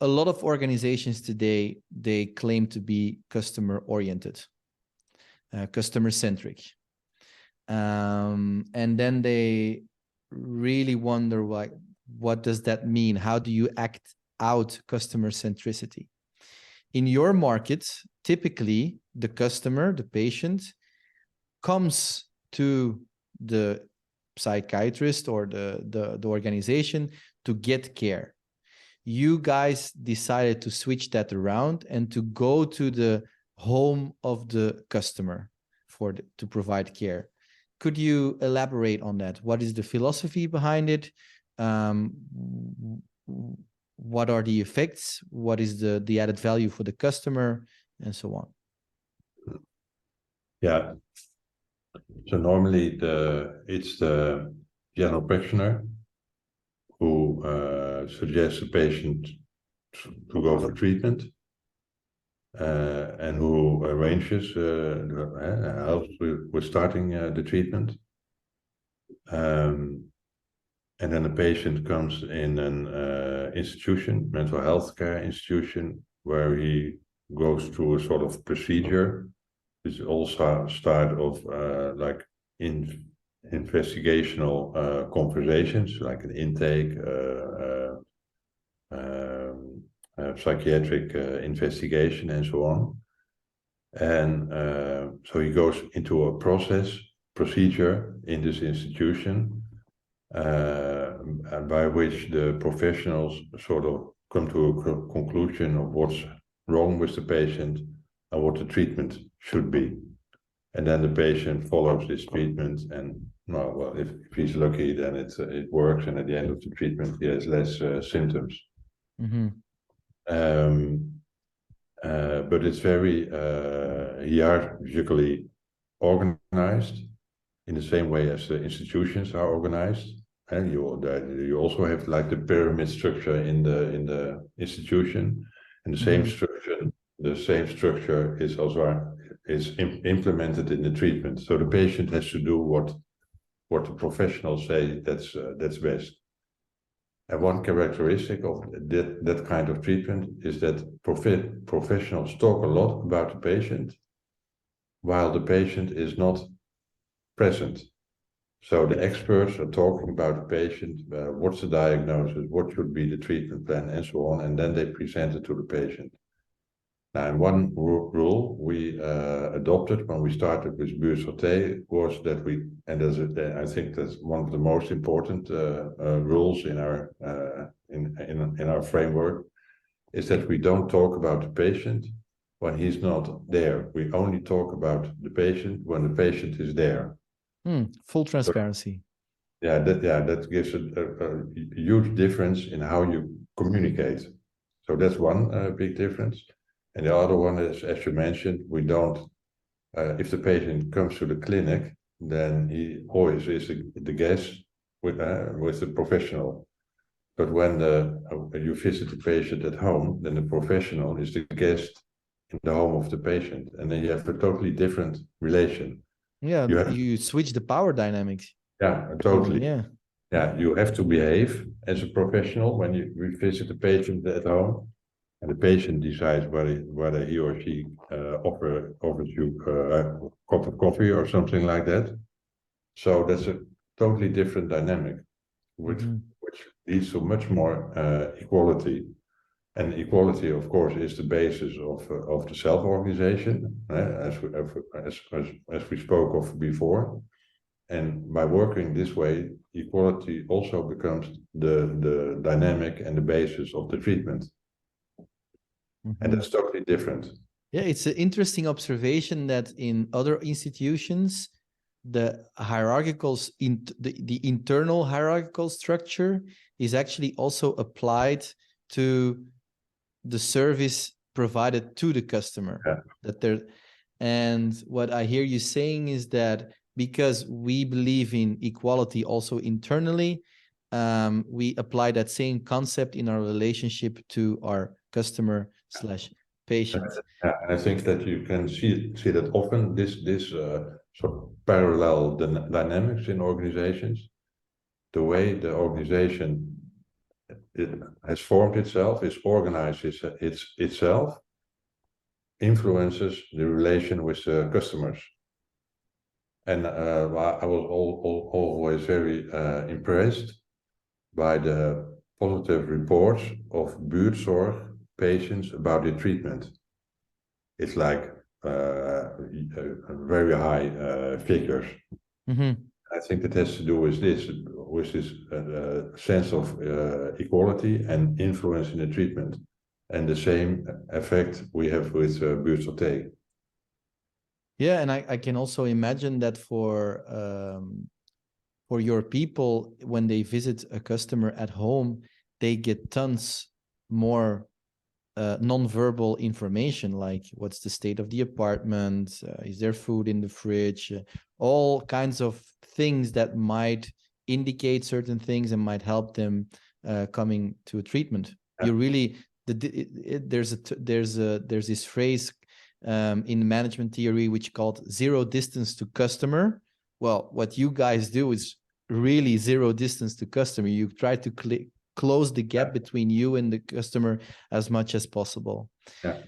a lot of organizations today, they claim to be customer oriented, customer centric. And then they really wonder, what does that mean? How do you act out customer centricity? In your market, typically the customer, the patient, comes to the psychiatrist or the organization to get care. You guys decided to switch that around and to go to the home of the customer to provide care. Could you elaborate on that? What is the philosophy behind it? What are the effects? What is the added value for the customer, and so on? Yeah. So normally it's the general practitioner who suggests a patient to go for treatment, and who arranges, helps with starting the treatment. And then the patient comes in an institution, mental health care institution, where he goes through a sort of procedure. It's also start of like investigational conversations, like an intake, psychiatric investigation, and so on. And so he goes into a procedure in this institution, by which the professionals sort of come to a conclusion of what's wrong with the patient and what the treatment should be. And then the patient follows this treatment, and well, if he's lucky, then it works, and at the end of the treatment he has less symptoms. Mm-hmm. But it's very hierarchically organized in the same way as the institutions are organized. And you also have like the pyramid structure in the institution, and the same structure. The same structure is also implemented in the treatment. So the patient has to do what the professionals say that's best. And one characteristic of that kind of treatment is that professionals talk a lot about the patient, while the patient is not present. So the experts are talking about the patient, what's the diagnosis, what should be the treatment plan, and so on, and then they present it to the patient. Now, and one rule we adopted when we started with Buurtzorg T was that I think that's one of the most important rules in our framework, is that we don't talk about the patient when he's not there. We only talk about the patient when the patient is there. Full transparency. So, that gives a huge difference in how you communicate. So that's one big difference. And the other one is, as you mentioned, we don't, if the patient comes to the clinic, then he always is the guest with the professional. But when you visit the patient at home, then the professional is the guest in the home of the patient. And then you have a totally different relation. Yeah, you switch the power dynamics. Yeah, totally. Yeah, you have to behave as a professional when you visit the patient at home. And the patient decides whether he or she offers you a cup of coffee or something like that. So that's a totally different dynamic, which leads to much more equality. And equality, of course, is the basis of the self-organization, as we spoke of before. And by working this way, equality also becomes the dynamic and the basis of the treatment. And that's totally different. Yeah, it's an interesting observation that in other institutions, the the internal hierarchical structure is actually also applied to the service provided to the customer. Yeah. And what I hear you saying is that because we believe in equality also internally, we apply that same concept in our relationship to our customer/patient. I think that you can see that often, this sort of parallel dynamics in organizations. The way the organization it has formed itself, is organized itself, influences the relation with the customers. And I was always very impressed by the positive reports of Buurtzorg patients about their treatment. It's like very high figures. Mm-hmm. I think it has to do with this sense of equality and influence in the treatment, and the same effect we have with Buurtzorg T. Yeah, and I can also imagine that for your people, when they visit a customer at home, they get tons more non-verbal information, like what's the state of the apartment, is there food in the fridge, all kinds of things that might indicate certain things and might help them coming to a treatment. Yeah. You really there's this phrase in management theory which called zero distance to customer. Well, what you guys do is really zero distance to customer. You try to close the gap between you and the customer as much as possible. Yeah.